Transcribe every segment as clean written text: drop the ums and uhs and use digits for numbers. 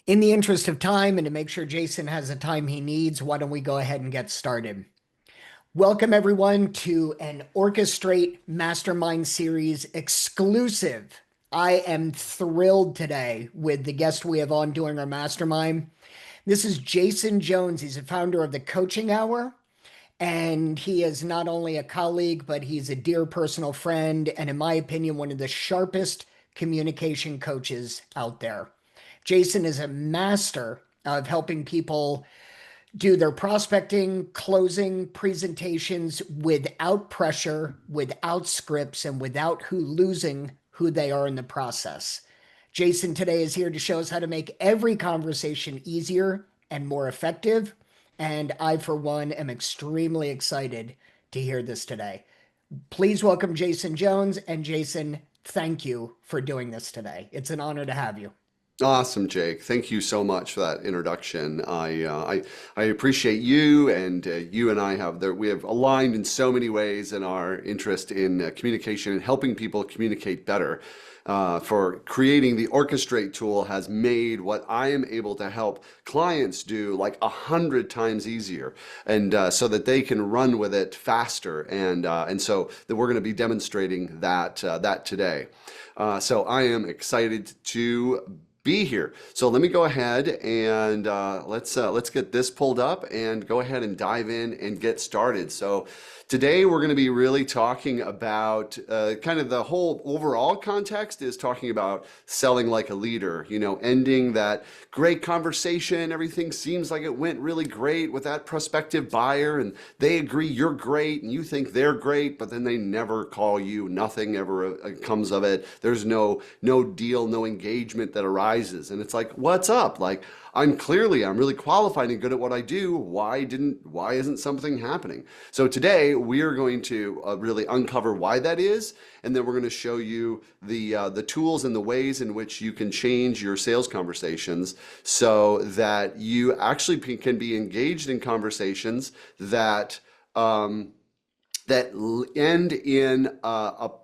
In the interest of time and to make sure Jason has the time he needs, why don't we go ahead and get started? Welcome, everyone, to an Orchestraight Mastermind series exclusive. I am thrilled today with the guest we have on doing our mastermind. This is Jason Jones. He's a founder of the Coaching Hour, and he is not only a colleague, but he's a dear personal friend, and in my opinion, one of the sharpest communication coaches out there. Jason is a master of helping people do their prospecting, closing presentations without pressure, without scripts, and without losing who they are in the process. Jason today is here to show us how to make every conversation easier and more effective. And I, for one, am extremely excited to hear this today. Please welcome Jason Jones. And Jason, thank you for doing this today. It's an honor to have you. Awesome, Jake. Thank you so much for that introduction. I appreciate you, and you and I we have aligned in so many ways in our interest in communication and helping people communicate better. For creating the Orchestrate tool has made what I am able to help clients do like 100 times easier, and so that they can run with it faster. And so that we're going to be demonstrating that today. So I am excited to be here. So let me go ahead and let's get this pulled up and go ahead and dive in and get started. So today we're going to be really talking about kind of the whole overall context is talking about selling like a leader, ending that great conversation. Everything seems like it went really great with that prospective buyer, and they agree you're great and you think they're great, but then they never call you. Nothing ever comes of it. There's no deal, no engagement that arises. And it's like, what's up? Like, I'm really qualified and good at what I do. Why isn't something happening? So today we are going to really uncover why that is, and then we're going to show you the tools and the ways in which you can change your sales conversations so that you actually can be engaged in conversations that that end in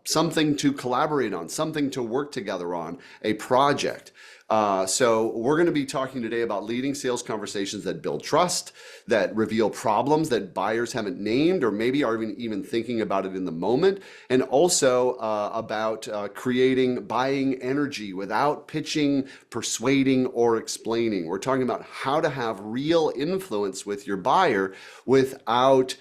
something to collaborate on, something to work together on, a project. So we're going to be talking today about leading sales conversations that build trust, that reveal problems that buyers haven't named or maybe are even thinking about it in the moment, and also about creating buying energy without pitching, persuading, or explaining. We're talking about how to have real influence with your buyer without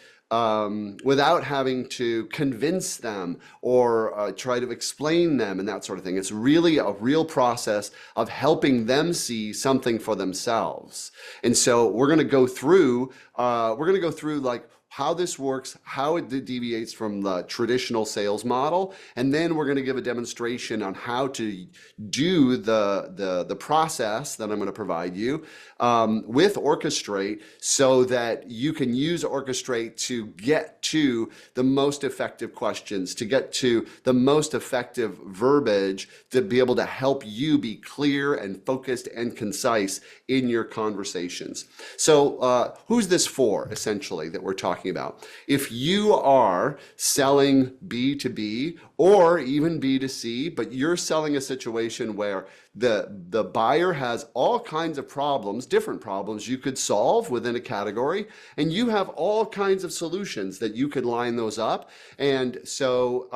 having to convince them or try to explain them and that sort of thing. It's really a real process of helping them see something for themselves. And so we're going to go through like how this works, how it deviates from the traditional sales model, and then we're going to give a demonstration on how to do the process that I'm going to provide you with Orchestrate, so that you can use Orchestrate to get to the most effective questions, to get to the most effective verbiage, to be able to help you be clear and focused and concise in your conversations. So who's this for, essentially, that we're talking about? If you are selling B2B or even B2C, but you're selling a situation where the buyer has all kinds of problems, different problems you could solve within a category, and you have all kinds of solutions that you could line those up. And so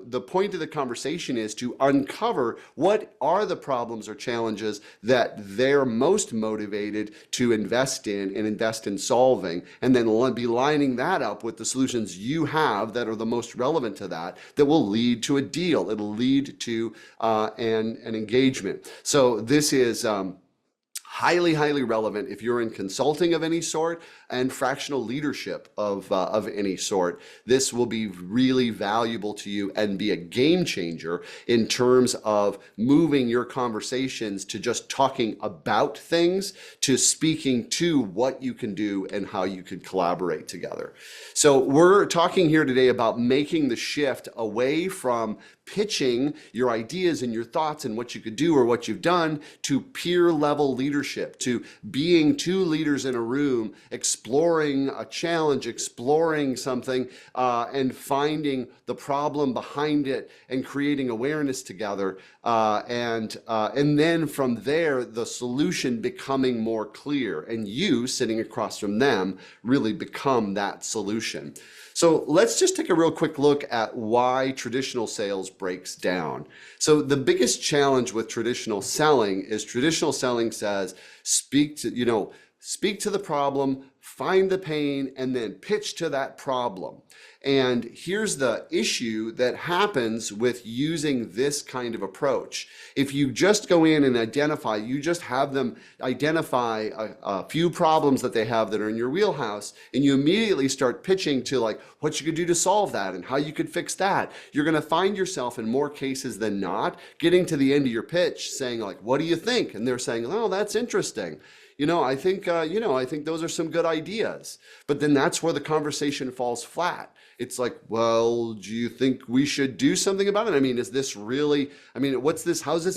the point of the conversation is to uncover what are the problems or challenges that they're most motivated to invest in and invest in solving, and then be lining that up with the solutions you have that are the most relevant to that will lead to a deal. It'll lead to an engagement. So this is highly relevant if you're in consulting of any sort and fractional leadership of any sort. This will be really valuable to you and be a game changer in terms of moving your conversations to just talking about things to speaking to what you can do and how you can collaborate together. So we're talking here today about making the shift away from pitching your ideas and your thoughts and what you could do or what you've done to peer level leadership leadership, to being two leaders in a room, exploring a challenge, exploring something, and finding the problem behind it and creating awareness together. And then from there, the solution becoming more clear, and you sitting across from them really become that solution. So let's just take a real quick look at why traditional sales breaks down. So the biggest challenge with traditional selling is traditional selling says, speak to the problem, find the pain, and then pitch to that problem. And here's the issue that happens with using this kind of approach. If you just go in and you just have them identify a few problems that they have that are in your wheelhouse, and you immediately start pitching to like what you could do to solve that and how you could fix that, you're going to find yourself in more cases than not getting to the end of your pitch saying like, what do you think? And they're saying, oh, that's interesting. I think those are some good ideas. But then that's where the conversation falls flat. It's like, well, do you think we should do something about it? I mean, how's this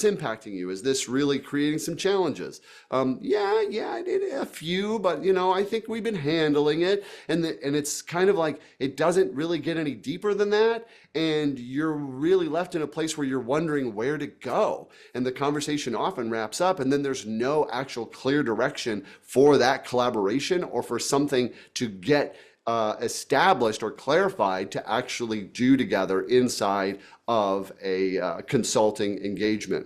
impacting you? Is this really creating some challenges? Yeah, I did a few, but I think we've been handling it. And it's kind of like, it doesn't really get any deeper than that. And you're really left in a place where you're wondering where to go. And the conversation often wraps up, and then there's no actual clear direction for that collaboration or for something to get established or clarified to actually do together inside of a consulting engagement.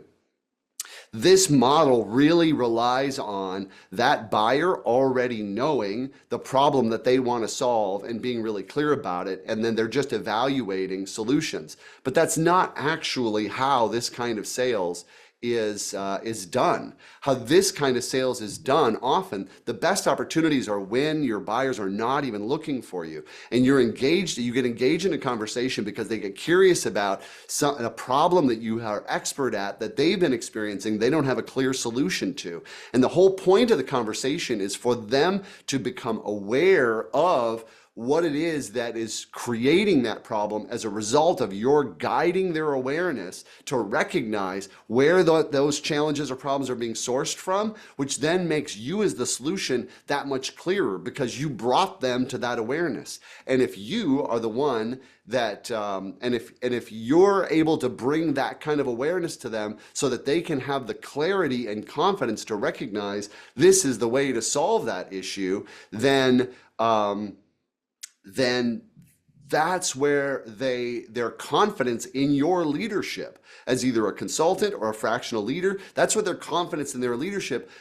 This model really relies on that buyer already knowing the problem that they want to solve and being really clear about it, and then they're just evaluating solutions. But that's not actually how this kind of sales is done. How this kind of sales is done, often the best opportunities are when your buyers are not even looking for you, and you get engaged in a conversation because they get curious about a problem that you are expert at that they've been experiencing, they don't have a clear solution to. And the whole point of the conversation is for them to become aware of what it is that is creating that problem as a result of your guiding their awareness to recognize where those challenges or problems are being sourced from, which then makes you as the solution that much clearer because you brought them to that awareness. And if you are the one that, if you're able to bring that kind of awareness to them so that they can have the clarity and confidence to recognize this is the way to solve that issue, then that's where their confidence in your leadership as either a consultant or a fractional leader, that's where their confidence in their leadership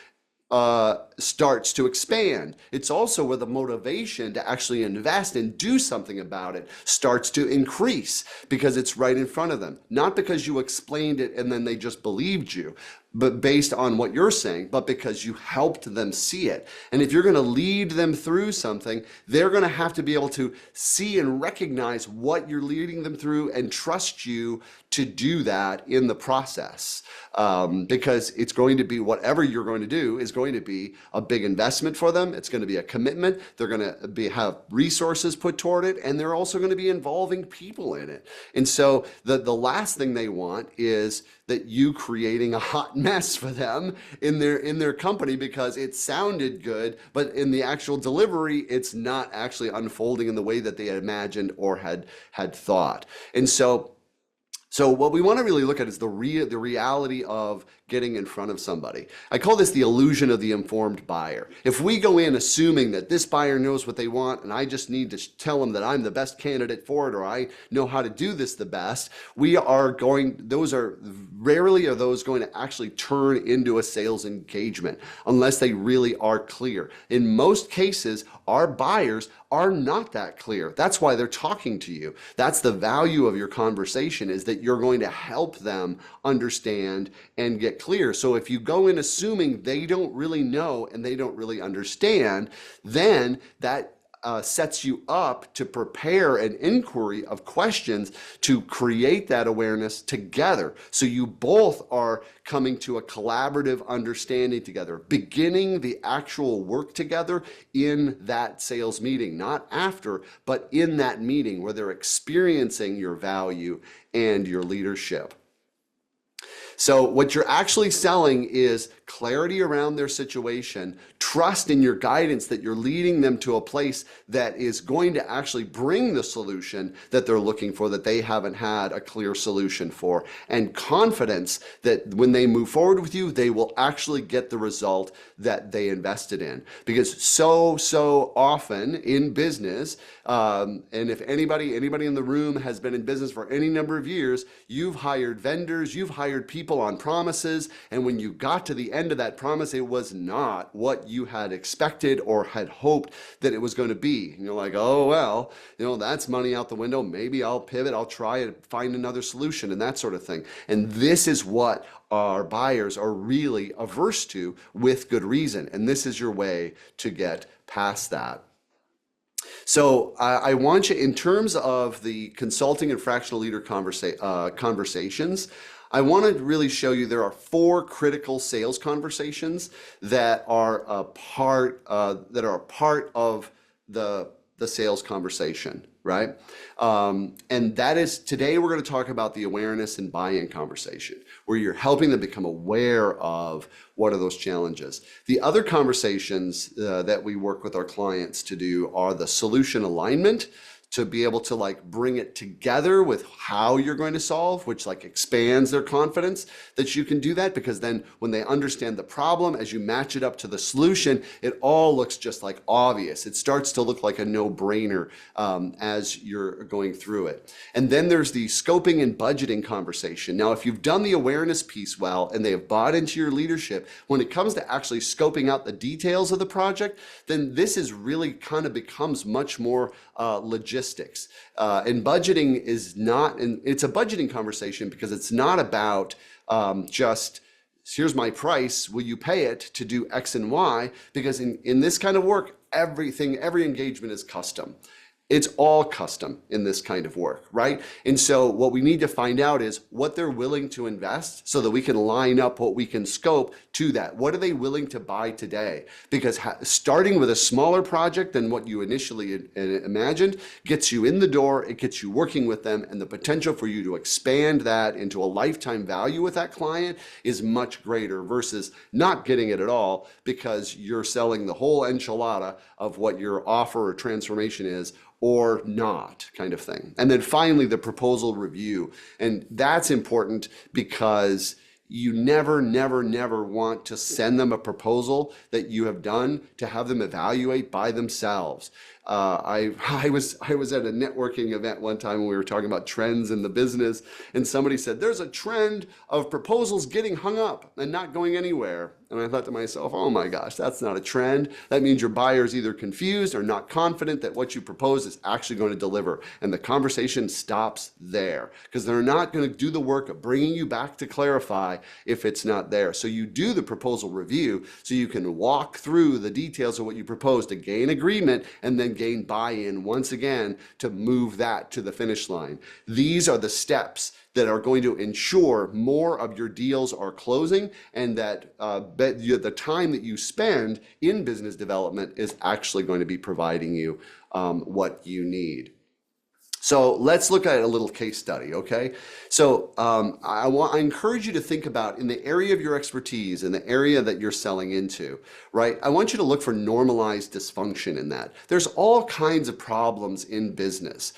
starts to expand. It's also where the motivation to actually invest and do something about it starts to increase because it's right in front of them. Not because you explained it and then they just believed you, but based on what you're saying, but because you helped them see it. And if you're going to lead them through something, they're going to have to be able to see and recognize what you're leading them through and trust you to do that in the process. Because it's going to be, whatever you're going to do is going to be a big investment for them. It's going to be a commitment. They're going to have resources put toward it, and they're also going to be involving people in it. And so the last thing they want is that you creating a hot mess for them in their company because it sounded good, but in the actual delivery, it's not actually unfolding in the way that they had imagined or had thought. And so what we want to really look at is the reality of getting in front of somebody. I call this the illusion of the informed buyer. If we go in assuming that this buyer knows what they want and I just need to tell them that I'm the best candidate for it or I know how to do this the best, rarely are those going to actually turn into a sales engagement unless they really are clear. In most cases, our buyers are not that clear. That's why they're talking to you. That's the value of your conversation, is that you're going to help them understand and get clear. So if you go in assuming they don't really know and they don't really understand, then that sets you up to prepare an inquiry of questions to create that awareness together. So you both are coming to a collaborative understanding together, beginning the actual work together in that sales meeting, not after, but in that meeting where they're experiencing your value and your leadership. So what you're actually selling is clarity around their situation, trust in your guidance that you're leading them to a place that is going to actually bring the solution that they're looking for, that they haven't had a clear solution for, and confidence that when they move forward with you, they will actually get the result that they invested in. Because so often in business, and if anybody in the room has been in business for any number of years, you've hired vendors, you've hired people on promises, and when you got to the end of that promise, it was not what you had expected or had hoped that it was going to be. And you're like, oh, well, that's money out the window. Maybe I'll pivot, I'll try and find another solution and that sort of thing. And this is what our buyers are really averse to, with good reason. And this is your way to get past that. So I want you, in terms of the consulting and fractional leader conversations, I want to really show you there are 4 critical sales conversations that are a part of the sales conversation, right? And that is, today we're going to talk about the awareness and buy-in conversation, where you're helping them become aware of what are those challenges. The other conversations that we work with our clients to do are the solution alignment, to be able to bring it together with how you're going to solve, which expands their confidence that you can do that, because then when they understand the problem, as you match it up to the solution, it all looks just obvious. It starts to look like a no-brainer as you're going through it. And then there's the scoping and budgeting conversation. Now, if you've done the awareness piece well and they have bought into your leadership, when it comes to actually scoping out the details of the project, then this is really kind of becomes much more logistics. And budgeting is not, and it's a budgeting conversation because it's not about just, here's my price, will you pay it to do X and Y? Because in this kind of work, every engagement is custom. It's all custom in this kind of work, right? And so what we need to find out is what they're willing to invest so that we can line up what we can scope to that. What are they willing to buy today? Because starting with a smaller project than what you initially imagined gets you in the door, it gets you working with them, and the potential for you to expand that into a lifetime value with that client is much greater versus not getting it at all because you're selling the whole enchilada of what your offer or transformation is, or not, kind of thing. And then finally, the proposal review. And that's important because you never want to send them a proposal that you have done to have them evaluate by themselves. I was at a networking event one time when we were talking about trends in the business, and somebody said, there's a trend of proposals getting hung up and not going anywhere. And I thought to myself, oh my gosh, that's not a trend. That means your buyer's either confused or not confident that what you propose is actually going to deliver. And the conversation stops there because they're not going to do the work of bringing you back to clarify if it's not there. So you do the proposal review so you can walk through the details of what you propose to gain agreement and then gain buy-in once again to move that to the finish line. These are the steps that are going to ensure more of your deals are closing, and that the time that you spend in business development is actually going to be providing you what you need. So let's look at a little case study, okay? So I encourage you to think about, in the area of your expertise, in the area that you're selling into, right? I want you to look for normalized dysfunction in that. There's all kinds of problems in business.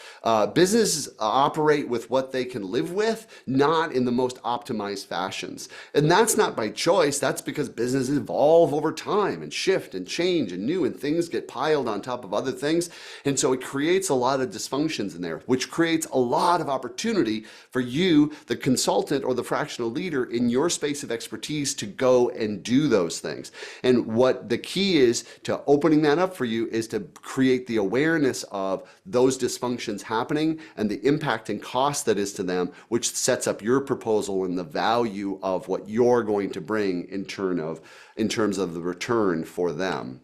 Businesses operate with what they can live with, not in the most optimized fashions. And that's not by choice, that's because businesses evolve over time and shift and change and new, and things get piled on top of other things. And so it creates a lot of dysfunctions in there, which creates a lot of opportunity for you, the consultant or the fractional leader in your space of expertise, to go and do those things. And what the key is to opening that up for you is to create the awareness of those dysfunctions happening and the impact and cost that is to them, which sets up your proposal and the value of what you're going to bring in terms of the return for them.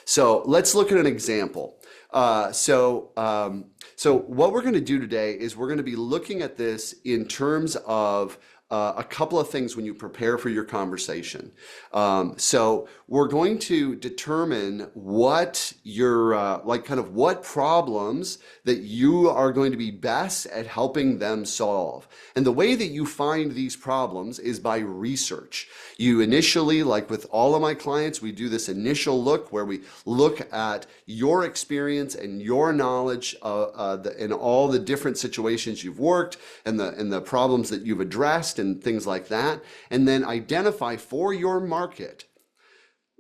So let's look at an example. So what we're going to do today is we're going to be looking at this in terms of a couple of things when you prepare for your conversation. So we're going to determine what your kind of what problems that you are going to be best at helping them solve. And the way that you find these problems is by research. You initially, like with all of my clients, we do this initial look where we look at your experience and your knowledge in all the different situations you've worked and the problems that you've addressed and things like that, and then identify for your market,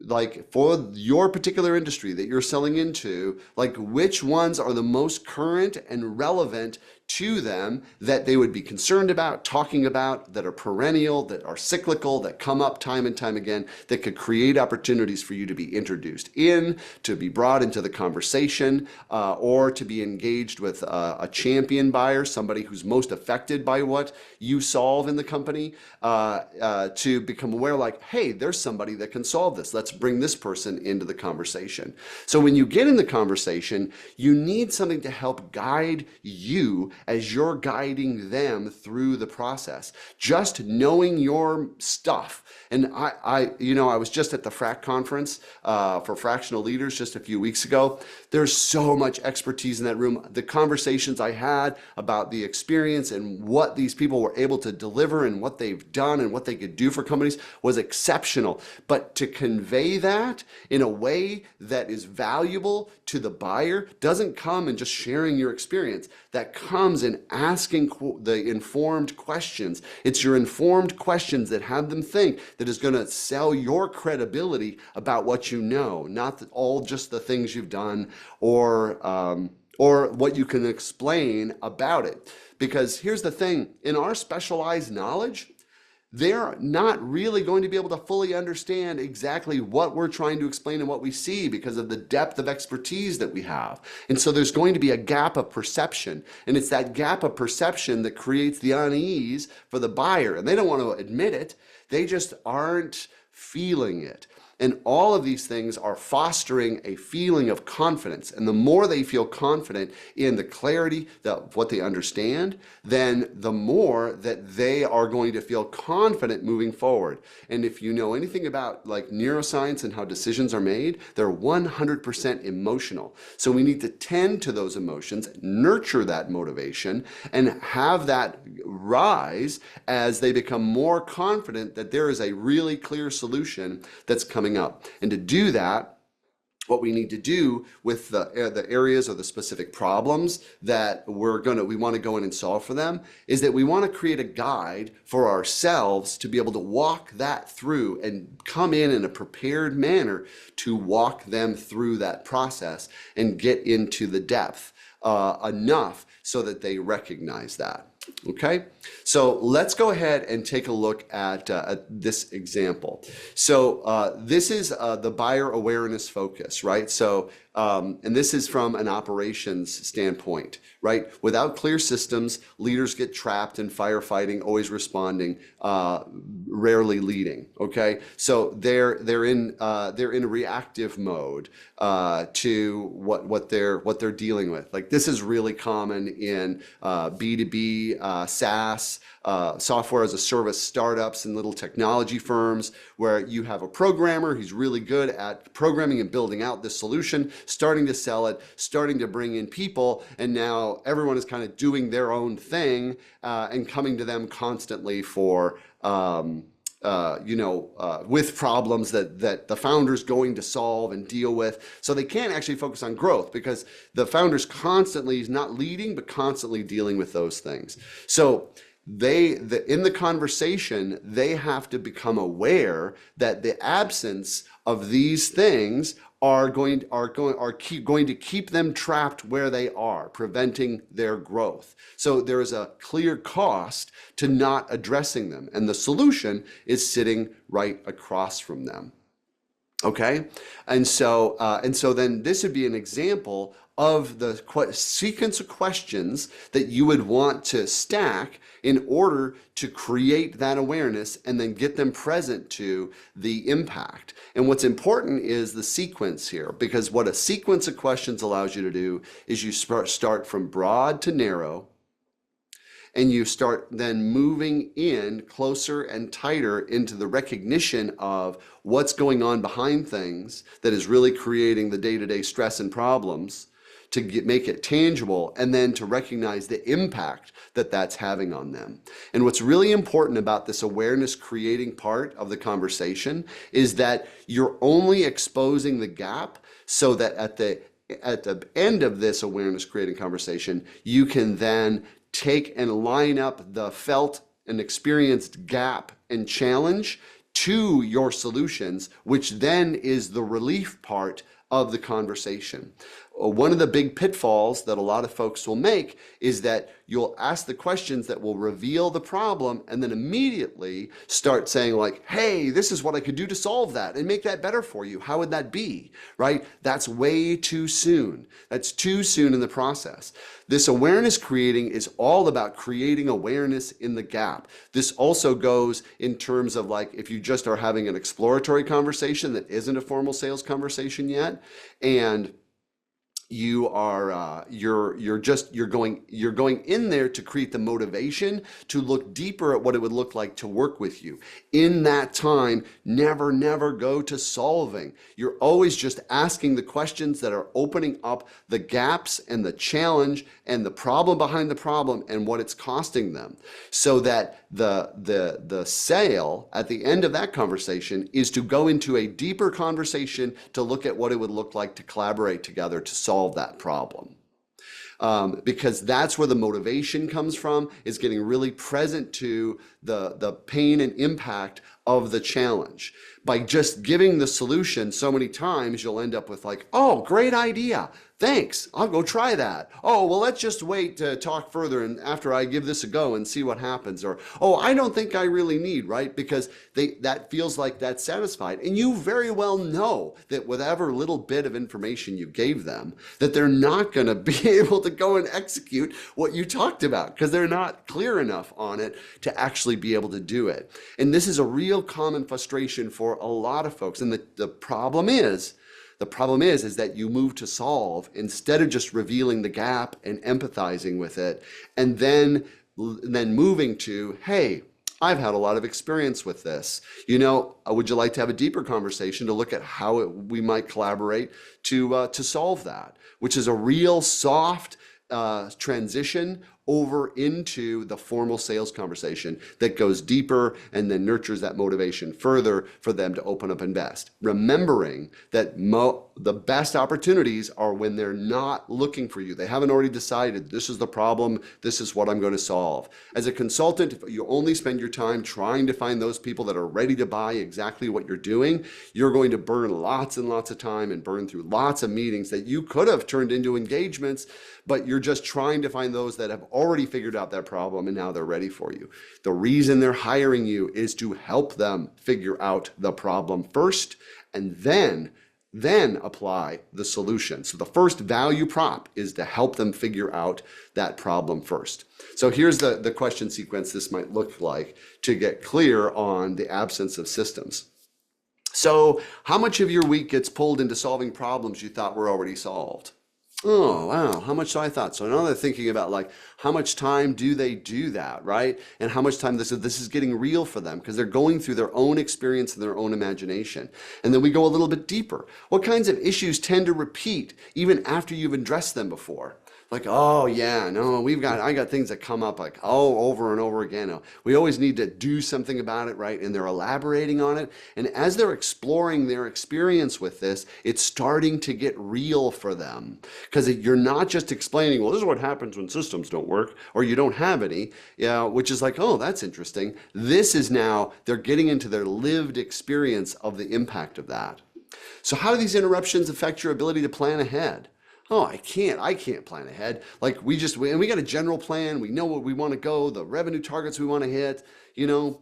like for your particular industry that you're selling into, like which ones are the most current and relevant to them that they would be concerned about, talking about, that are perennial, that are cyclical, that come up time and time again, that could create opportunities for you to be introduced in, to be brought into the conversation, or to be engaged with a champion buyer, somebody who's most affected by what you solve in the company, to become aware like, hey, there's somebody that can solve this. Let's bring this person into the conversation. So when you get in the conversation, you need something to help guide you as you're guiding them through the process. Just knowing your stuff. And I was just at the FRAC conference for fractional leaders just a few weeks ago. There's so much expertise in that room. The conversations I had about the experience and what these people were able to deliver and what they've done and what they could do for companies was exceptional. But to convey that in a way that is valuable to the buyer doesn't come in just sharing your experience. That comes in asking the informed questions. It's your informed questions that have them think that is going to sell your credibility about what you know, not all just the things you've done or what you can explain about it. Because here's the thing, in our specialized knowledge, they're not really going to be able to fully understand exactly what we're trying to explain and what we see because of the depth of expertise that we have. And so there's going to be a gap of perception. And it's that gap of perception that creates the unease for the buyer. And they don't want to admit it. They just aren't feeling it. And all of these things are fostering a feeling of confidence. And the more they feel confident in the clarity of what they understand, then the more that they are going to feel confident moving forward. And if you know anything about like neuroscience and how decisions are made, they're 100% emotional. So we need to tend to those emotions, nurture that motivation, and have that rise as they become more confident that there is a really clear solution that's coming up. And to do that, what we need to do with the areas or the specific problems that we want to go in and solve for them is that we want to create a guide for ourselves to be able to walk that through and come in a prepared manner to walk them through that process and get into the depth enough so that they recognize that. Okay, so let's go ahead and take a look at this example. So this is the buyer awareness focus, right? So, and this is from an operations standpoint, right? Without clear systems, leaders get trapped in firefighting, always responding, rarely leading. Okay, so they're in reactive mode to what they're dealing with. Like this is really common in B2B. SaaS, software as a service startups and little technology firms where you have a programmer who's really good at programming and building out this solution, starting to sell it, starting to bring in people, and now everyone is kind of doing their own thing and coming to them constantly for with problems that the founder's going to solve and deal with. So they can't actually focus on growth because the founder's constantly is not leading, but constantly dealing with those things. So in the conversation, they have to become aware that the absence of these things are going to keep them trapped where they are, preventing their growth. So there is a clear cost to not addressing them, and the solution is sitting right across from them. Okay, and so then this would be an example of the sequence of questions that you would want to stack in order to create that awareness and then get them present to the impact. And what's important is the sequence here, because what a sequence of questions allows you to do is you start from broad to narrow, and you start then moving in closer and tighter into the recognition of what's going on behind things that is really creating the day-to-day stress and problems, to make it tangible, and then to recognize the impact that that's having on them. And what's really important about this awareness creating part of the conversation is that you're only exposing the gap so that at the end of this awareness creating conversation, you can then take and line up the felt and experienced gap and challenge to your solutions, which then is the relief part of the conversation. One of the big pitfalls that a lot of folks will make is that you'll ask the questions that will reveal the problem and then immediately start saying like, hey, this is what I could do to solve that and make that better for you. How would that be, right? That's way too soon. That's too soon in the process. This awareness creating is all about creating awareness in the gap. This also goes in terms of like if you just are having an exploratory conversation that isn't a formal sales conversation yet, and you are you're going in there to create the motivation to look deeper at what it would look like to work with you. In that time, never go to solving. You're always just asking the questions that are opening up the gaps and the challenge and the problem behind the problem and what it's costing them, so that the sale at the end of that conversation is to go into a deeper conversation to look at what it would look like to collaborate together to solve that problem. Because that's where the motivation comes from, is getting really present to the pain and impact of the challenge. By just giving the solution so many times, you'll end up with like, oh, great idea. Thanks, I'll go try that. Oh, well, let's just wait to talk further and after I give this a go and see what happens. Or, oh, I don't think I really need, right? Because that feels like that's satisfied. And you very well know that whatever little bit of information you gave them, that they're not going to be able to go and execute what you talked about because they're not clear enough on it to actually be able to do it. And this is a real common frustration for a lot of folks. And the problem is that you move to solve instead of just revealing the gap and empathizing with it, and then moving to, hey, I've had a lot of experience with this. You know, would you like to have a deeper conversation to look at how we might collaborate to solve that? Which is a real soft transition over into the formal sales conversation that goes deeper and then nurtures that motivation further for them to open up and invest. Remembering that the best opportunities are when they're not looking for you. They haven't already decided this is the problem, this is what I'm going to solve. As a consultant, if you only spend your time trying to find those people that are ready to buy exactly what you're doing, you're going to burn lots and lots of time and burn through lots of meetings that you could have turned into engagements, but you're just trying to find those that have already figured out that problem and now they're ready for you. The reason they're hiring you is to help them figure out the problem first and then apply the solution. So the first value prop is to help them figure out that problem first. So here's the question sequence this might look like to get clear on the absence of systems. So how much of your week gets pulled into solving problems you thought were already solved? Oh, wow, how much I thought. So now they're thinking about like, how much time do they do that, right? And how much time this is getting real for them because they're going through their own experience and their own imagination. And then we go a little bit deeper. What kinds of issues tend to repeat even after you've addressed them before? Like, oh yeah, no, I got things that come up like, oh, over and over again. We always need to do something about it, right? And they're elaborating on it. And as they're exploring their experience with this, it's starting to get real for them. Because you're not just explaining, well, this is what happens when systems don't work, or you don't have any, which is like, oh, that's interesting. This is now, they're getting into their lived experience of the impact of that. So how do these interruptions affect your ability to plan ahead? Oh, I can't plan ahead. Like we got a general plan. We know what we want to go, the revenue targets we want to hit,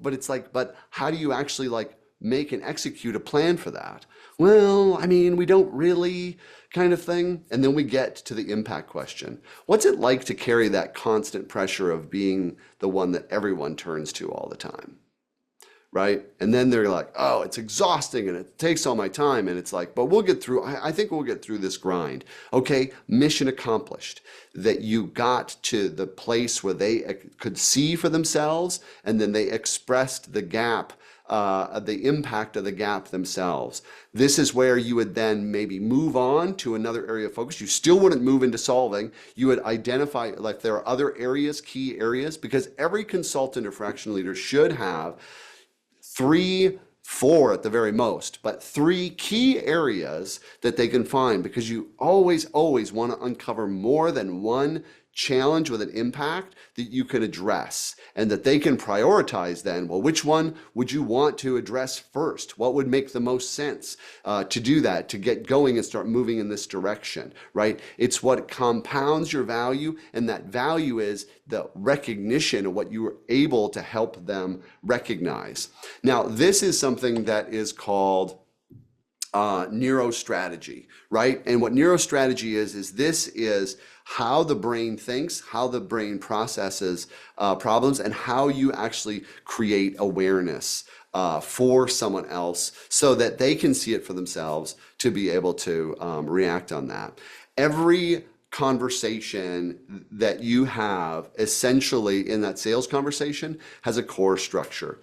but it's like, but how do you actually like make and execute a plan for that? Well, I mean, we don't really, kind of thing. And then we get to the impact question. What's it like to carry that constant pressure of being the one that everyone turns to all the time? Right? And then they're like, oh, it's exhausting and it takes all my time. And it's like, but we'll get through, I think we'll get through this grind. Okay, mission accomplished. That you got to the place where they could see for themselves, and then they expressed the gap, the impact of the gap themselves. This is where you would then maybe move on to another area of focus. You still wouldn't move into solving. You would identify, like, there are other areas, key areas, because every consultant or fractional leader should have three, four at the very most, but three key areas that they can find, because you always want to uncover more than one challenge with an impact that you can address, and that they can prioritize then, well, which one would you want to address first? What would make the most sense to do that, to get going and start moving in this direction, right? It's what compounds your value, and that value is the recognition of what you were able to help them recognize. Now, this is something that is called neurostrategy, right? And what neurostrategy is this is how the brain thinks, how the brain processes problems, and how you actually create awareness for someone else so that they can see it for themselves to be able to react on that. Every conversation that you have essentially in that sales conversation has a core structure,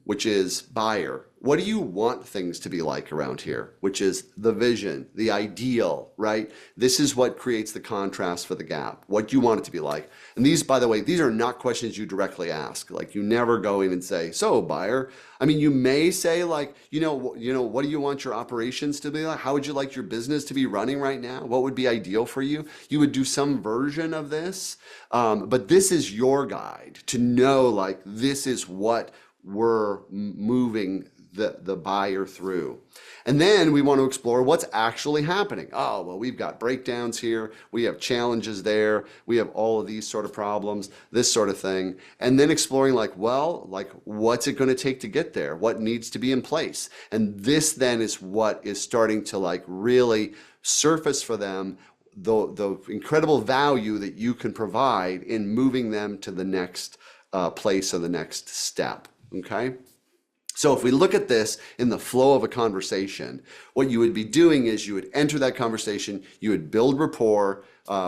which is buyer. What do you want things to be like around here? Which is the vision, the ideal, right? This is what creates the contrast for the gap. What do you want it to be like? And these, by the way, these are not questions you directly ask. Like, you never go in and say, so buyer, I mean, you may say, like, what do you want your operations to be like? How would you like your business to be running right now? What would be ideal for you? You would do some version of this, but this is your guide to know, like, this is what we're moving the buyer through. And then we want to explore what's actually happening. Oh, well, we've got breakdowns here. We have challenges there. We have all of these sort of problems, this sort of thing. And then exploring, like, well, like, what's it going to take to get there? What needs to be in place? And this then is what is starting to, like, really surface for them the incredible value that you can provide in moving them to the next place or the next step. Okay? So if we look at this in the flow of a conversation, what you would be doing is you would enter that conversation, you would build rapport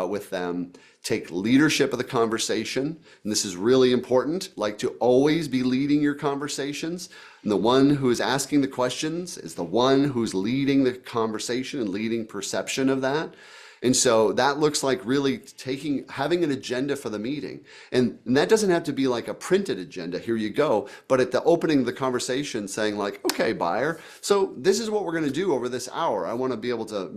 with them, take leadership of the conversation, and this is really important, like, to always be leading your conversations. And the one who is asking the questions is the one who's leading the conversation and leading perception of that. And so that looks like really having an agenda for the meeting. And that doesn't have to be like a printed agenda, here you go, but at the opening of the conversation saying, like, okay, buyer, so this is what we're going to do over this hour. I want to be able to,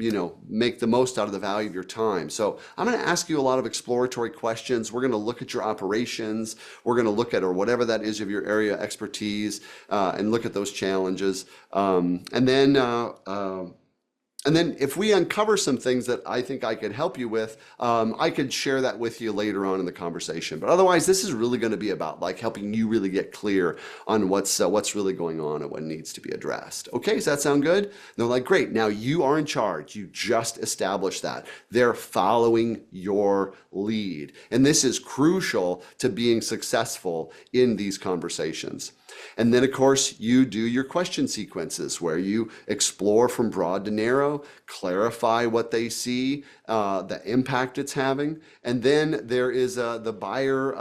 make the most out of the value of your time. So I'm going to ask you a lot of exploratory questions. We're going to look at your operations. We're going to look at, or whatever that is of your area of expertise, and look at those challenges. And then if we uncover some things that I think I could help you with, I could share that with you later on in the conversation. But otherwise, this is really going to be about, like, helping you really get clear on what's really going on and what needs to be addressed. Okay, does that sound good? And they're like, great, now you are in charge. You just established that. They're following your lead. And this is crucial to being successful in these conversations. And then, of course, you do your question sequences where you explore from broad to narrow, clarify what they see, the impact it's having. And then there is the buyer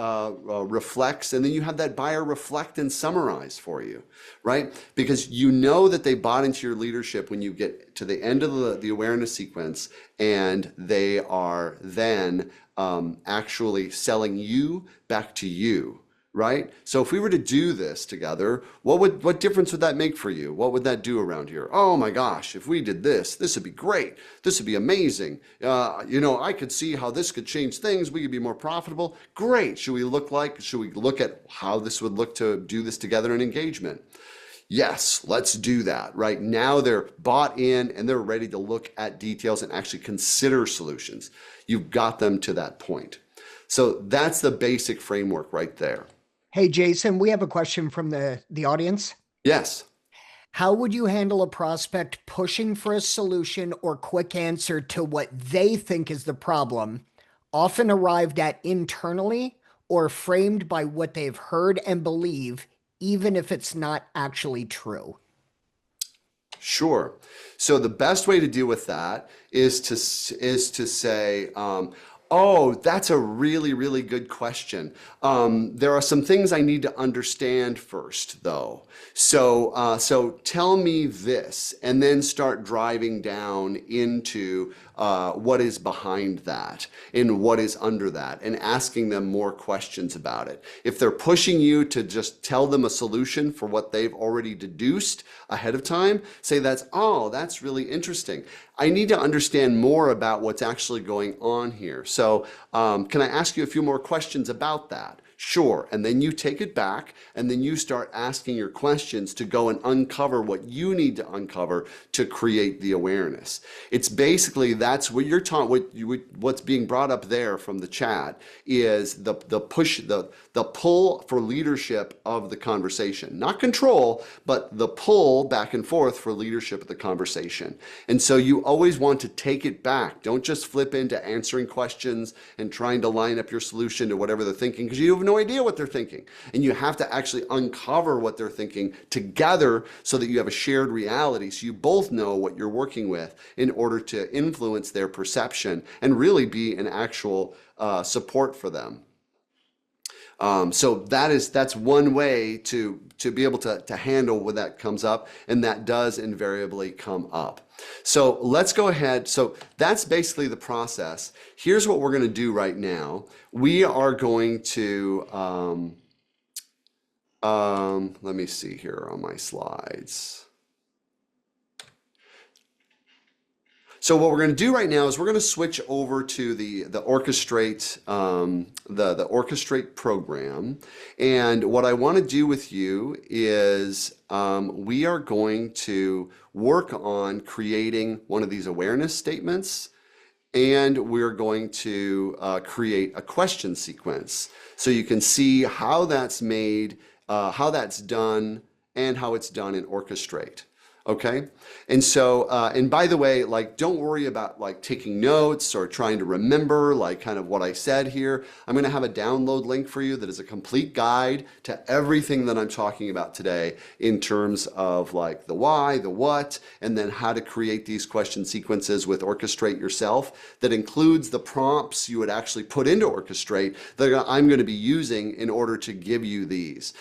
reflects, and then you have that buyer reflect and summarize for you, right? Because you know that they bought into your leadership when you get to the end of the awareness sequence, and they are then actually selling you back to you. Right? So if we were to do this together, what difference would that make for you? What would that do around here? Oh my gosh, if we did this would be great. This would be amazing. I could see how this could change things. We could be more profitable. Great. Should we look at how this would look to do this together in engagement? Yes, let's do that. Right now they're bought in and they're ready to look at details and actually consider solutions. You've got them to that point. So that's the basic framework right there. Hey, Jason, we have a question from the audience. Yes. How would you handle a prospect pushing for a solution or quick answer to what they think is the problem, often arrived at internally or framed by what they've heard and believe, even if it's not actually true? Sure. So the best way to deal with that is to say, oh, that's a really, really good question. There are some things I need to understand first, though. So tell me this, and then start driving down into what is behind that and what is under that, and asking them more questions about it. If they're pushing you to just tell them a solution for what they've already deduced ahead of time, say that's really interesting. I need to understand more about what's actually going on here. So can I ask you a few more questions about that? Sure. And then you take it back and then you start asking your questions to go and uncover what you need to uncover to create the awareness. It's basically, that's what you're taught, what's being brought up there from the chat is the pull for leadership of the conversation. Not control, but the pull back and forth for leadership of the conversation. And so you always want to take it back. Don't just flip into answering questions and trying to line up your solution to whatever they're thinking, because you have no idea what they're thinking. And you have to actually uncover what they're thinking together so that you have a shared reality, so you both know what you're working with in order to influence their perception and really be an actual support for them. So that's one way to be able to handle when that comes up, and that does invariably come up. So let's go ahead. So that's basically the process. Here's what we're going to do right now. We are going to, let me see here on my slides. So what we're going to do right now is we're going to switch over to the Orchestraight the Orchestraight program, and what I want to do with you is we are going to work on creating one of these awareness statements, and we're going to create a question sequence so you can see how that's made, how that's done, and how it's done in Orchestraight. Okay. And so, and by the way, like, don't worry about like taking notes or trying to remember like kind of what I said here. I'm going to have a download link for you that is a complete guide to everything that I'm talking about today in terms of like the why, the what, and then how to create these question sequences with Orchestraight yourself. That includes the prompts you would actually put into Orchestraight that I'm going to be using in order to give you these.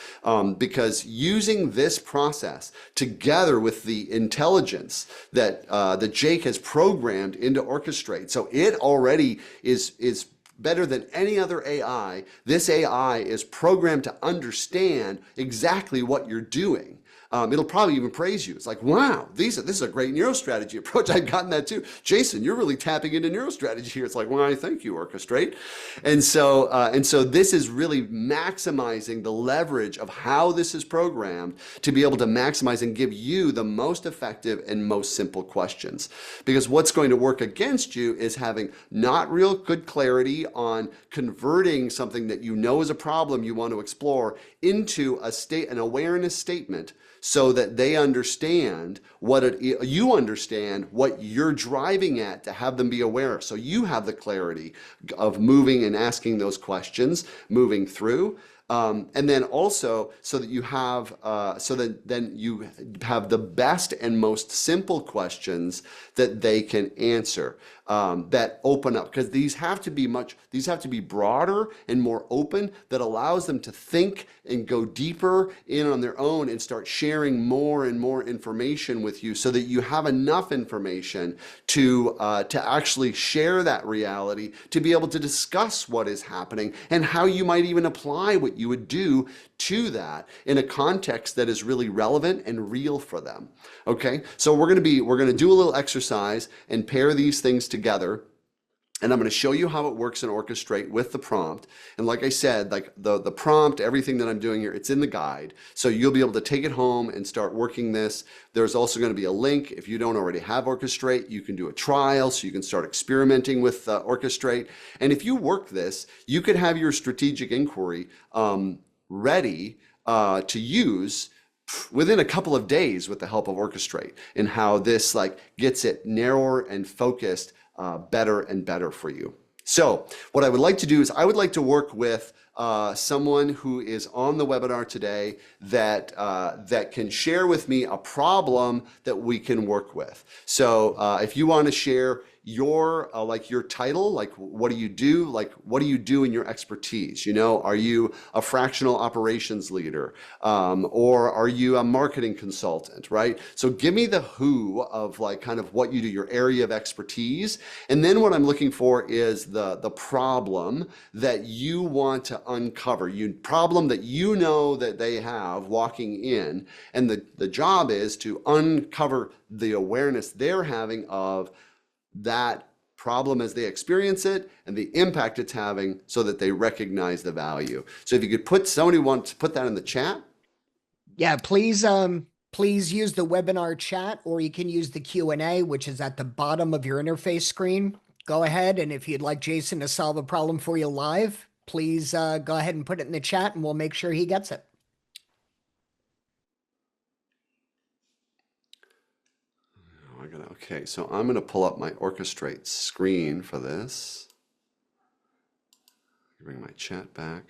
Because using this process together with the intelligence that that Jake has programmed into Orchestraight. So it already is better than any other AI. This AI is programmed to understand exactly what you're doing. It'll probably even praise you. It's like, wow, this is a great neurostrategy approach. I've gotten that too. Jason, you're really tapping into neurostrategy here. It's like, well, thank you, Orchestraight. And so this is really maximizing the leverage of how this is programmed to be able to maximize and give you the most effective and most simple questions. Because what's going to work against you is having not real good clarity on converting something that you know is a problem you want to explore into an awareness statement, so that they understand you understand what you're driving at to have them be aware. So you have the clarity of moving and asking those questions, moving through. And then also so that you have, so that then you have the best and most simple questions that they can answer, that open up, because these have to be broader and more open, that allows them to think and go deeper in on their own and start sharing more and more information with you, so that you have enough information to actually share that reality, to be able to discuss what is happening and how you might even apply what you would do to that in a context that is really relevant and real for them. Okay, so we're going to do a little exercise and pair these things together. And I'm going to show you how it works in Orchestraight with the prompt. And like I said, like the prompt, everything that I'm doing here, it's in the guide. So you'll be able to take it home and start working this. There's also going to be a link. If you don't already have Orchestraight, you can do a trial so you can start experimenting with Orchestraight. And if you work this, you could have your strategic inquiry ready to use within a couple of days with the help of Orchestrate, and how this like gets it narrower and focused better and better for you. So what I would like to do is I would like to work with someone who is on the webinar today that that can share with me a problem that we can work with. So if you want to share your like your title, like what do you do, like what do you do in your expertise? You know, are you a fractional operations leader, or are you a marketing consultant, right? So give me the who of like kind of what you do, your area of expertise, and then what I'm looking for is the problem that you want to uncover, you problem that you know that they have walking in, and the job is to uncover the awareness they're having of that problem as they experience it and the impact it's having so that they recognize the value. So if you could put, somebody want to put that in the chat. Yeah, please use the webinar chat, or you can use the Q&A, which is at the bottom of your interface screen. Go ahead, and if you'd like Jason to solve a problem for you live, please go ahead and put it in the chat and we'll make sure he gets it. Okay, so I'm gonna pull up my Orchestrate screen for this. Bring my chat back.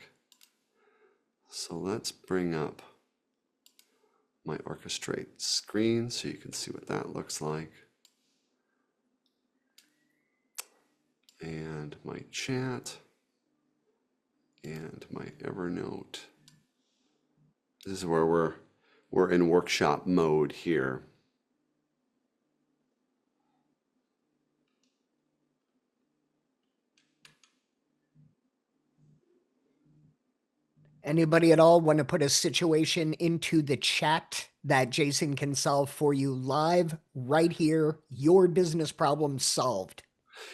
So let's bring up my Orchestrate screen so you can see what that looks like. And my chat and my Evernote. This is where we're in workshop mode here. Anybody at all want to put a situation into the chat that Jason can solve for you live right here? Your business problem solved.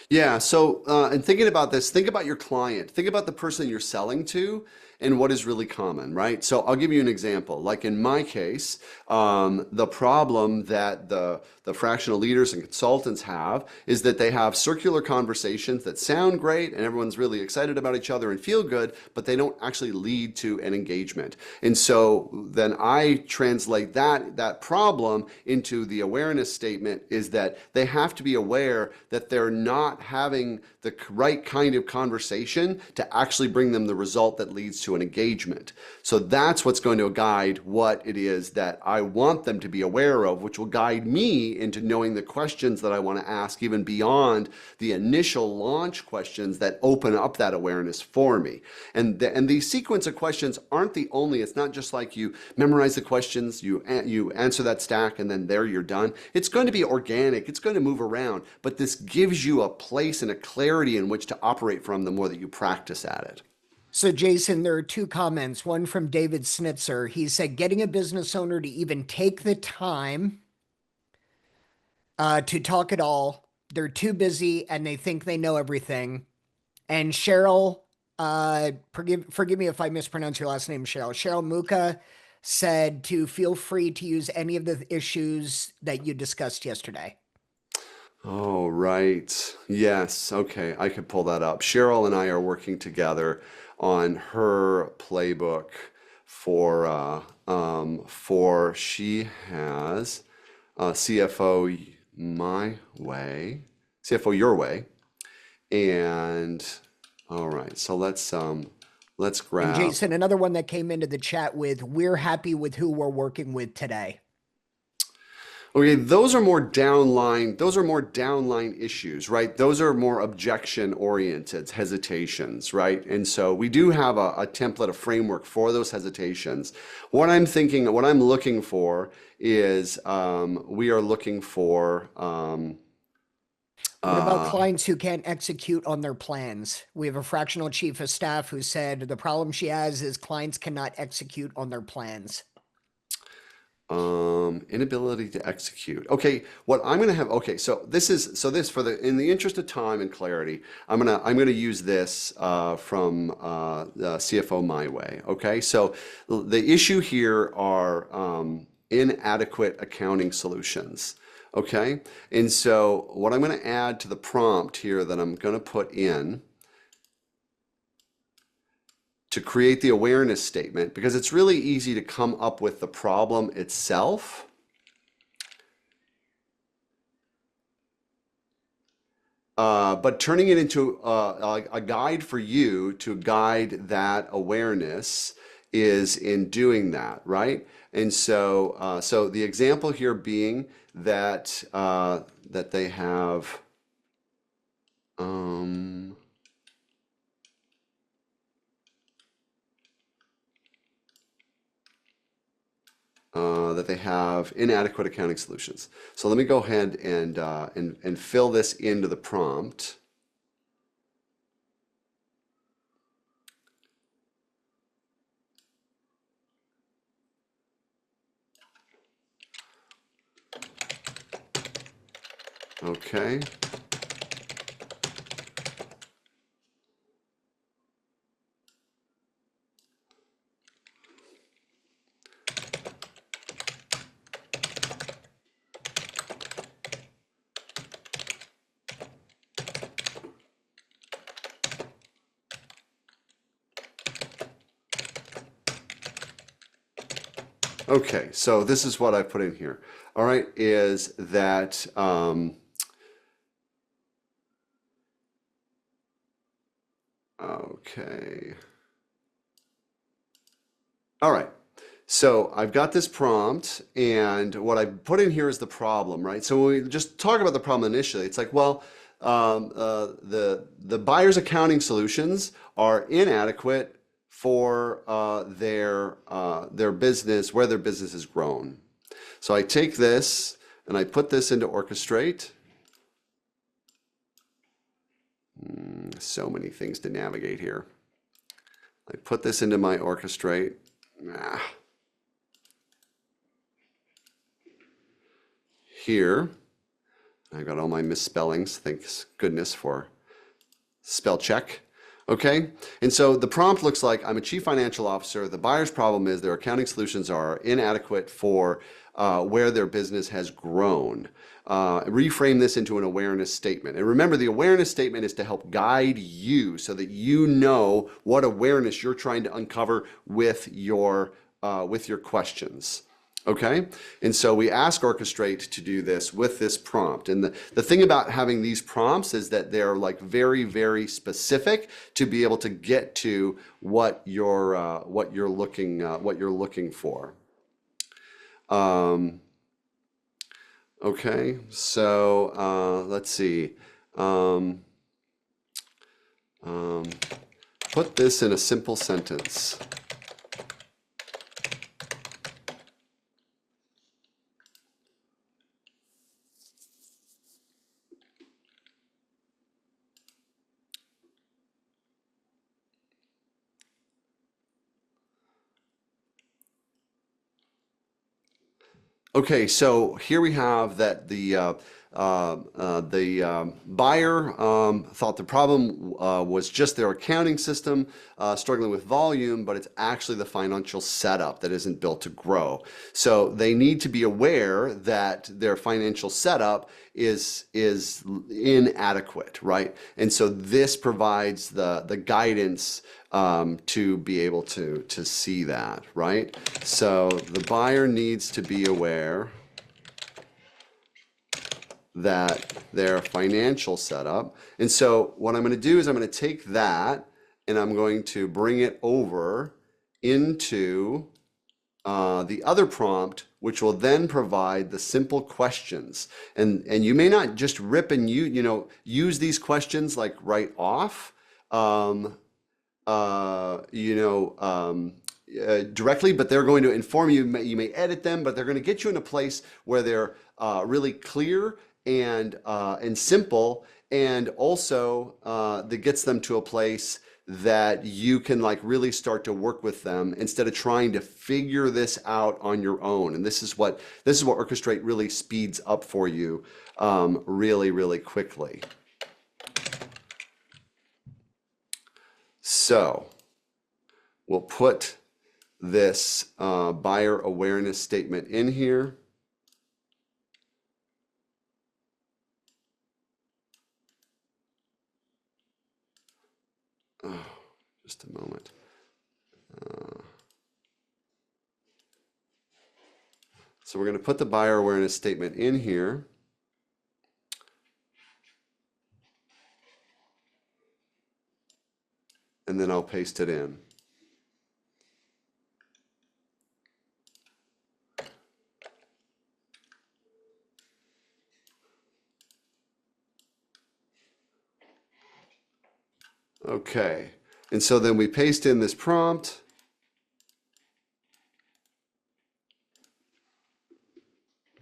Yeah, so and thinking about this, think about your client, think about the person you're selling to and what is really common, right? So I'll give you an example. Like in my case, the problem that the fractional leaders and consultants have is that they have circular conversations that sound great and everyone's really excited about each other and feel good, but they don't actually lead to an engagement. And so then I translate that problem into the awareness statement is that they have to be aware that they're not having the right kind of conversation to actually bring them the result that leads to an engagement. So that's what's going to guide what it is that I want them to be aware of, which will guide me into knowing the questions that I want to ask, even beyond the initial launch questions that open up that awareness for me. And these sequence of questions aren't the only, it's not just like you memorize the questions, you answer that stack, and then there you're done. It's going to be organic, it's going to move around, but this gives you a place and a clarity in which to operate from the more that you practice at it. So, Jason, there are two comments. One from David Snitzer. He said, getting a business owner to even take the time to talk at all. They're too busy and they think they know everything. And Cheryl, forgive me if I mispronounce your last name, Cheryl. Cheryl Muka said to feel free to use any of the issues that you discussed yesterday. Oh, right. Yes. Okay. I could pull that up. Cheryl and I are working together on her playbook for she has CFO my way, CFO your way. And all right. So let's And grab. Jason, another one that came into the chat with, we're happy with who we're working with today. Okay, those are more downline issues, right? Those are more objection oriented hesitations, right? And so we do have a template, a framework for those hesitations. What I'm looking for is we are looking for what about clients who can't execute on their plans? We have a fractional chief of staff who said the problem she has is clients cannot execute on their plans. Inability to execute. Okay, what I'm going to have, okay, so this for in the interest of time and clarity, I'm going to use this from the CFO My Way. Okay, so the issue here are inadequate accounting solutions. Okay, and so what I'm going to add to the prompt here that I'm going to put in to create the awareness statement, because it's really easy to come up with the problem itself. But turning it into a guide for you to guide that awareness is in doing that, right? And so, so the example here being that that they have that they have inadequate accounting solutions. So let me go ahead and fill this into the prompt. Okay. Okay, so this is what I put in here. All right, is that okay. All right. So I've got this prompt, and what I put in here is the problem, right? So when we just talk about the problem initially, it's like, well, the buyer's accounting solutions are inadequate for their business, where their business has grown. So I take this and I put this into Orchestraight. So many things to navigate here. I put this into my Orchestraight. Here, I got all my misspellings. Thanks goodness for spell check. Okay, and so the prompt looks like I'm a chief financial officer. The buyer's problem is their accounting solutions are inadequate for where their business has grown. Reframe this into an awareness statement. And remember, the awareness statement is to help guide you so that you know what awareness you're trying to uncover with your questions. Okay, and so we ask Orchestraight to do this with this prompt. And the thing about having these prompts is that they're like very, very specific to be able to get to what you're looking for. Okay, so let's see. Put this in a simple sentence. Okay, so here we have that the buyer thought the problem was just their accounting system struggling with volume, but it's actually the financial setup that isn't built to grow. So they need to be aware that their financial setup is inadequate, right? And so this provides the guidance to be able to see that, right? So the buyer needs to be aware that their financial setup. And so what I'm going to do is I'm going to take that and I'm going to bring it over into the other prompt, which will then provide the simple questions. And you may not just rip and use these questions like right off. Directly, but they're going to inform you. You may edit them, but they're going to get you in a place where they're really clear and simple, and also that gets them to a place that you can like really start to work with them instead of trying to figure this out on your own. And this is what Orchestraight really speeds up for you really, really quickly. So we'll put this buyer awareness statement in here. Oh, just a moment. So we're going to put the buyer awareness statement in here. And then I'll paste it in. Okay. And so then we paste in this prompt.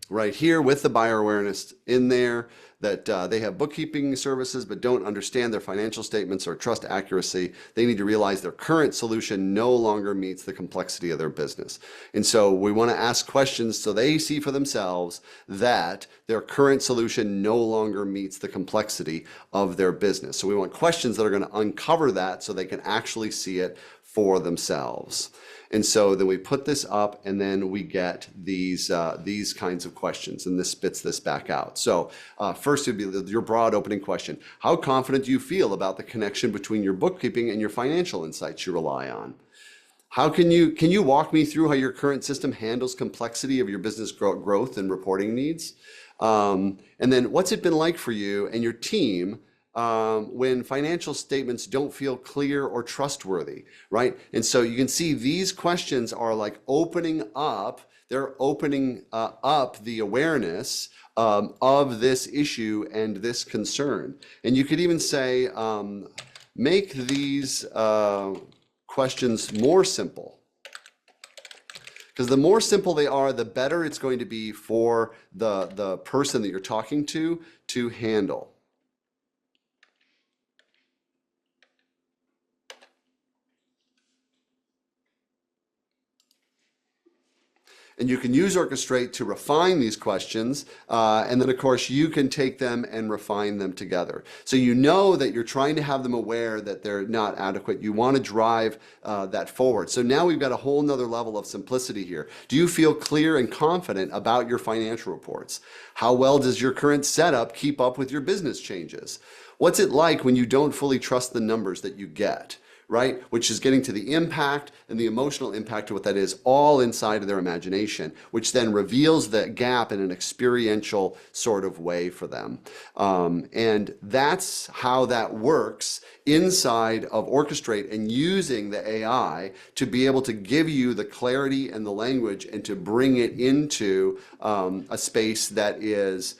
Right here with the buyer awareness in there that they have bookkeeping services but don't understand their financial statements or trust accuracy. They need to realize their current solution no longer meets the complexity of their business. And so we want to ask questions so they see for themselves that their current solution no longer meets the complexity of their business. So we want questions that are going to uncover that so they can actually see it for themselves. And so then we put this up and then we get these kinds of questions, and this spits this back out. So first would be your broad opening question. How confident do you feel about the connection between your bookkeeping and your financial insights you rely on? How can you walk me through how your current system handles complexity of your business growth and reporting needs? And then what's it been like for you and your team when financial statements don't feel clear or trustworthy, right? And so you can see these questions are like opening up, they're opening up the awareness of this issue and this concern. And you could even say, make these questions more simple. Because the more simple they are, the better it's going to be for the person that you're talking to handle. And you can use Orchestraight to refine these questions. And then, of course, you can take them and refine them together. So you know that you're trying to have them aware that they're not adequate. You want to drive that forward. So now we've got a whole nother level of simplicity here. Do you feel clear and confident about your financial reports? How well does your current setup keep up with your business changes? What's it like when you don't fully trust the numbers that you get? Right? Which is getting to the impact and the emotional impact of what that is all inside of their imagination, which then reveals the gap in an experiential sort of way for them. And that's how that works inside of Orchestraight, and using the AI to be able to give you the clarity and the language and to bring it into a space that is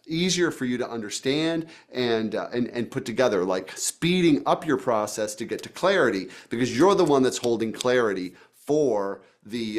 easier for you to understand and put together, like speeding up your process to get to clarity, because you're the one that's holding clarity for the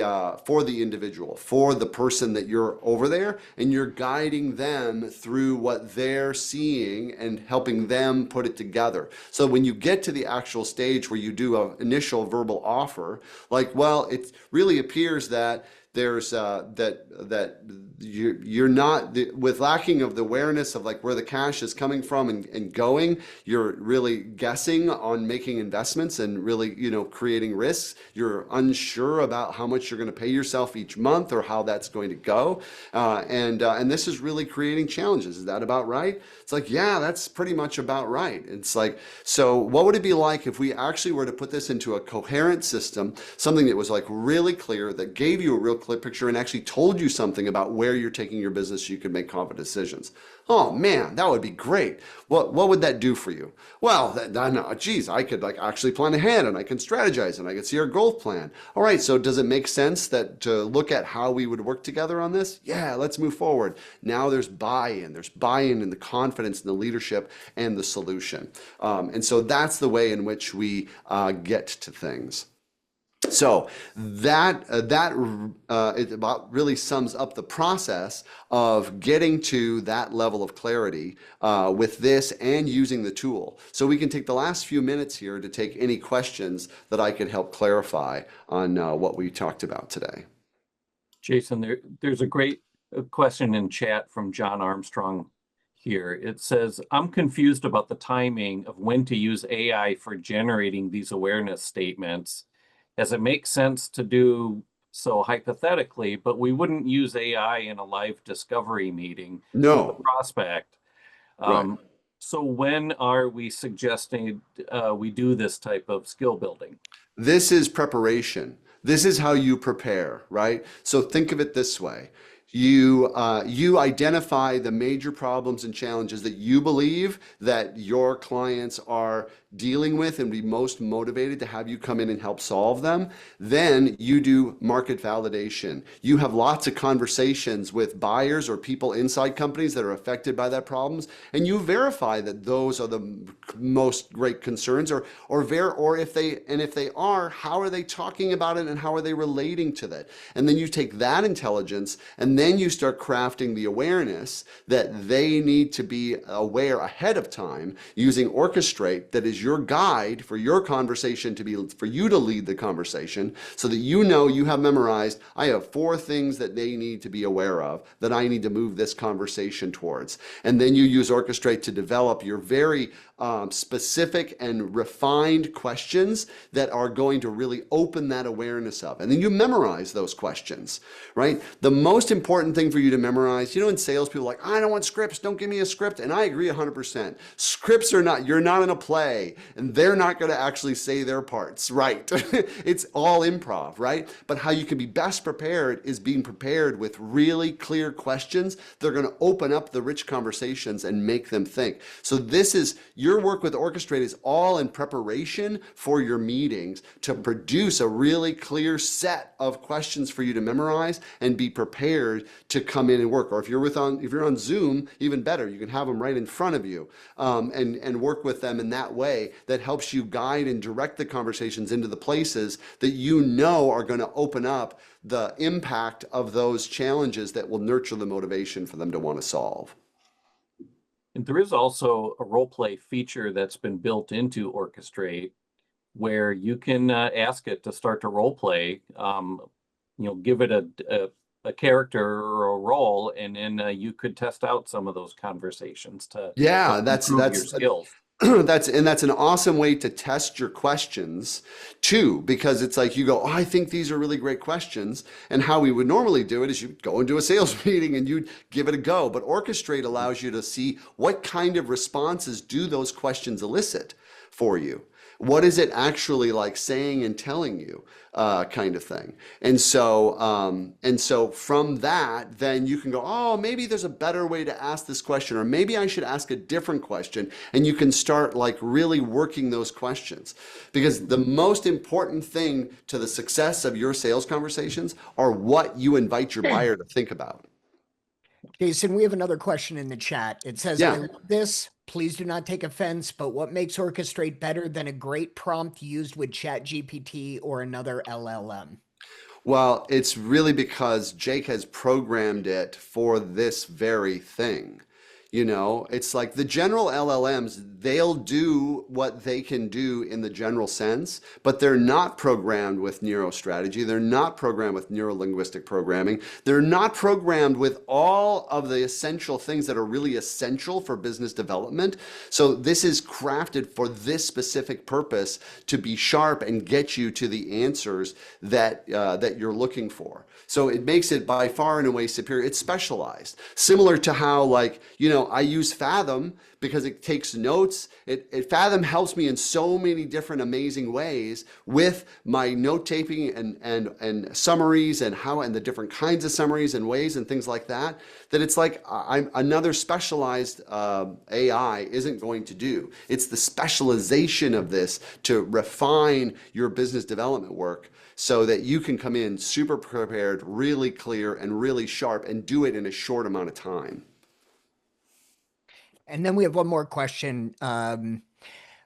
individual, for the person that you're over there, and you're guiding them through what they're seeing and helping them put it together. So when you get to the actual stage where you do an initial verbal offer, like, well, it really appears that there's that you're not, with lacking of the awareness of like where the cash is coming from and going, you're really guessing on making investments and really, creating risks. You're unsure about how much you're going to pay yourself each month or how that's going to go, and this is really creating challenges. Is that about right? It's like, yeah, that's pretty much about right. It's like, so what would it be like if we actually were to put this into a coherent system, something that was like really clear, that gave you a real clear picture and actually told you something about where you're taking your business so you can make confident decisions? Oh man, that would be great. What would that do for you? Well, geez, I could like actually plan ahead and I can strategize and I can see our growth plan. All right, so does it make sense that to look at how we would work together on this? Yeah, let's move forward. Now there's buy-in. There's buy-in in the confidence and the leadership and the solution. And so that's the way in which we get to things. So that it about really sums up the process of getting to that level of clarity with this and using the tool. So we can take the last few minutes here to take any questions that I could help clarify on what we talked about today. Jason, there's a great question in chat from John Armstrong here. It says, I'm confused about the timing of when to use AI for generating these awareness statements, as it makes sense to do so hypothetically, but we wouldn't use AI in a live discovery meeting with a prospect. Right. So when are we suggesting we do this type of skill building? This is preparation. This is how you prepare, right? So think of it this way. You identify the major problems and challenges that you believe that your clients are dealing with and be most motivated to have you come in and help solve them. Then you do market validation. You have lots of conversations with buyers or people inside companies that are affected by that problems, and you verify that those are the most great concerns, or if they are, how are they talking about it and how are they relating to that? And then you take that intelligence and then you start crafting the awareness that they need to be aware ahead of time using Orchestrate, that is your guide for your conversation for you to lead the conversation, so that you have memorized, I have 4 things that they need to be aware of that I need to move this conversation towards. And then you use Orchestrate to develop your very specific and refined questions that are going to really open that awareness up. And then you memorize those questions, right? The most important thing for you to memorize, in sales, people are like, I don't want scripts, don't give me a script. And I agree 100%. Scripts you're not in a play, and they're not going to actually say their parts, right? It's all improv, right? But how you can be best prepared is being prepared with really clear questions. They're going to open up the rich conversations and make them think. So your work with Orchestrate is all in preparation for your meetings to produce a really clear set of questions for you to memorize and be prepared to come in and work. Or if you're on Zoom, even better, you can have them right in front of you, and work with them in that way. That helps you guide and direct the conversations into the places that are going to open up the impact of those challenges that will nurture the motivation for them to want to solve. And there is also a role play feature that's been built into Orchestrate where you can ask it to start to role play, give it a character or a role, and then you could test out some of those conversations to improve your skills. That's an awesome way to test your questions too, because it's like you go, oh, I think these are really great questions. And how we would normally do it is you go into a sales meeting and you give it a go. But Orchestrate allows you to see what kind of responses do those questions elicit for you. What is it actually like saying and telling you, kind of thing. And so from that, then you can go, oh, maybe there's a better way to ask this question, or maybe I should ask a different question. And you can start like really working those questions, because the most important thing to the success of your sales conversations are what you invite your buyer to think about. Jason, we have another question in the chat. It says, Yeah. I love this. Please do not take offense, but what makes Orchestrate better than a great prompt used with ChatGPT or another LLM? Well, it's really because Jake has programmed it for this very thing. It's like the general LLMs, they'll do what they can do in the general sense, but they're not programmed with neurostrategy. They're not programmed with neurolinguistic programming. They're not programmed with all of the essential things that are really essential for business development. So this is crafted for this specific purpose, to be sharp and get you to the answers that you're looking for. So it makes it by far and away superior. It's specialized, similar to how, I use Fathom because it takes notes. Fathom helps me in so many different amazing ways with my note taking and summaries and the different kinds of summaries and ways and things like that, that it's like another specialized AI isn't going to do. It's the specialization of this to refine your business development work, so that you can come in super prepared, really clear, and really sharp, and do it in a short amount of time. And then we have one more question.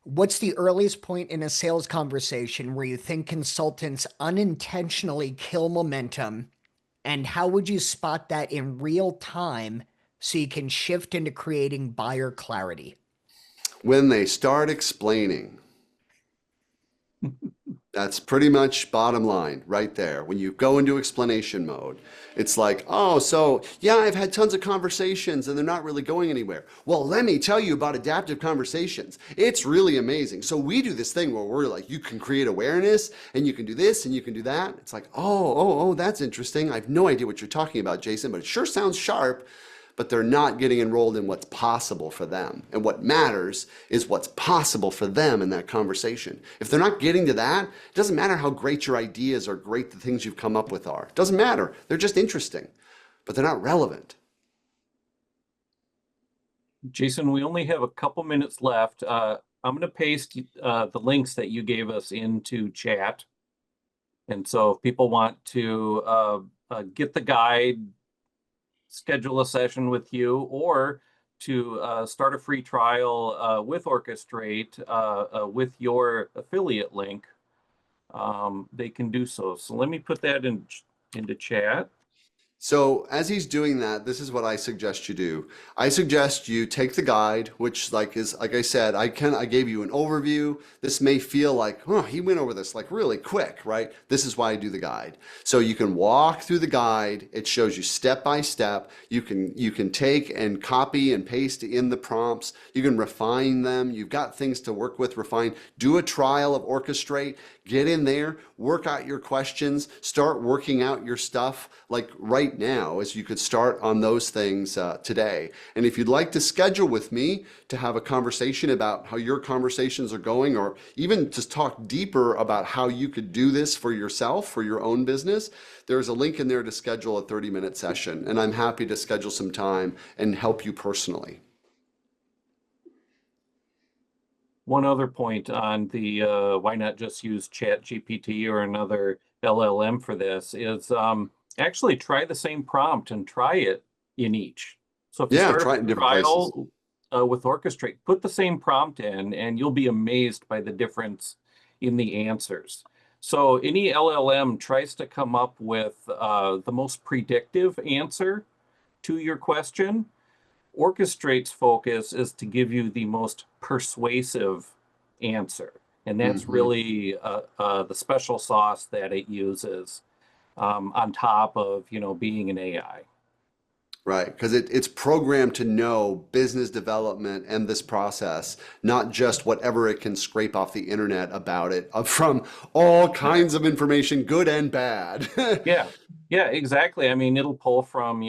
What's the earliest point in a sales conversation where you think consultants unintentionally kill momentum? And how would you spot that in real time so you can shift into creating buyer clarity? When they start explaining. That's pretty much bottom line right there. When you go into explanation mode, it's like, oh, so yeah, I've had tons of conversations and they're not really going anywhere. Well, let me tell you about adaptive conversations. It's really amazing. So we do this thing where we're like, you can create awareness and you can do this and you can do that. It's like, oh, that's interesting. I have no idea what you're talking about, Jason, but it sure sounds sharp. but they're not getting enrolled in what's possible for them. And what matters is what's possible for them in that conversation. If they're not getting to that, it doesn't matter how great your ideas or great the things you've come up with are. It doesn't matter. They're just interesting, but they're not relevant. Jason, we only have a couple minutes left. I'm going to paste the links that you gave us into chat. And so if people want to get the guide, schedule a session with you, or to start a free trial with Orchestraight with your affiliate link, they can do so. So let me put that into chat. So as he's doing that, this is what I suggest you do. I suggest you take the guide, which is like I said, I gave you an overview. This may feel like, oh, he went over this like really quick, right? This is why I do the guide. So you can walk through the guide. It shows you step by step. You can take and copy and paste in the prompts. You can refine them. You've got things to work with, refine. Do a trial of Orchestraight. Get in there, work out your questions, start working out your stuff like right now, as you could start on those things today. And if you'd like to schedule with me to have a conversation about how your conversations are going, or even just talk deeper about how you could do this for yourself, for your own business, there's a link in there to schedule a 30-minute session. And I'm happy to schedule some time and help you personally. One other point on the why not just use ChatGPT or another LLM for this is actually try the same prompt and try it in each. So if you start try it in different places. With Orchestraight, put the same prompt in and you'll be amazed by the difference in the answers. So any LLM tries to come up with the most predictive answer to your question. Orchestrate's focus is to give you the most persuasive answer. And that's really the special sauce that it uses on top of, being an AI. Right, because it's programmed to know business development and this process, not just whatever it can scrape off the internet about it from all kinds of information, good and bad. Yeah, exactly. I mean, it'll pull from,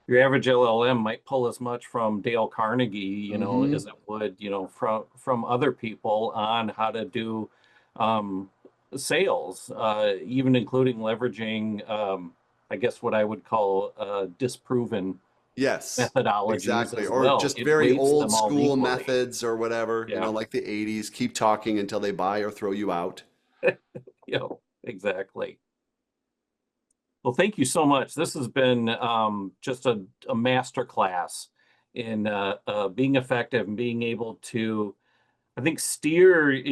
your average LLM might pull as much from Dale Carnegie, as it would, from other people on how to do sales, even including leveraging, I guess what I would call disproven Yes, methodologies exactly. as Or well. just It very weights old them all school equally. methods or whatever, Yeah. like the 80s, keep talking until they buy or throw you out. Exactly. Well, thank you so much. This has been just a master class in being effective and being able to, I think, steer,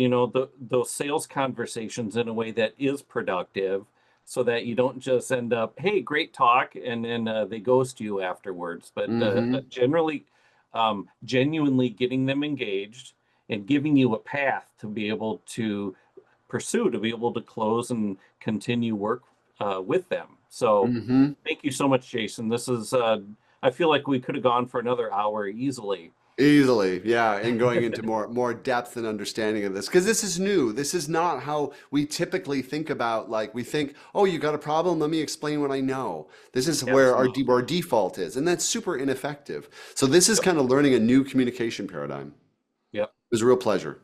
those sales conversations in a way that is productive so that you don't just end up, hey, great talk, and then they ghost you afterwards. But generally, genuinely getting them engaged and giving you a path to be able to pursue, to be able to close and continue work with them. So thank you so much, Jason. This is, I feel like we could have gone for another hour easily. Easily, yeah, and going into more depth and understanding of this, because this is new. This is not how we typically think about, like, we think, oh, you got a problem, let me explain what I know. This is where our default is, and that's super ineffective. So this is kind of learning a new communication paradigm. Yep. It was a real pleasure.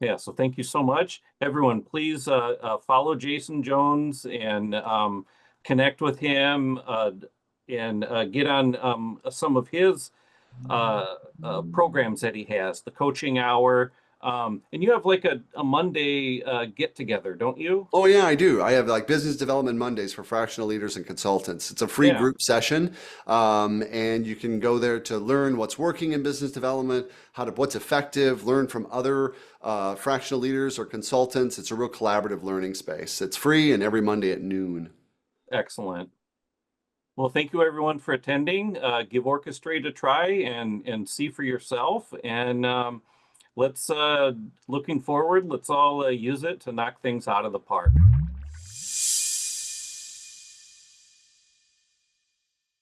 Yeah, so thank you so much. Everyone, please follow Jason Jones and connect with him and get on some of his programs that he has, the coaching hour. And you have like a Monday get together, don't you? Oh yeah, I do. I have like business development Mondays for fractional leaders and consultants. It's a free group session, and you can go there to learn what's working in business development, what's effective, learn from other fractional leaders or consultants. It's a real collaborative learning space. It's free and every Monday at noon. Excellent. Well, thank you everyone for attending. Give Orchestrate a try and see for yourself. And let's looking forward, let's all use it to knock things out of the park.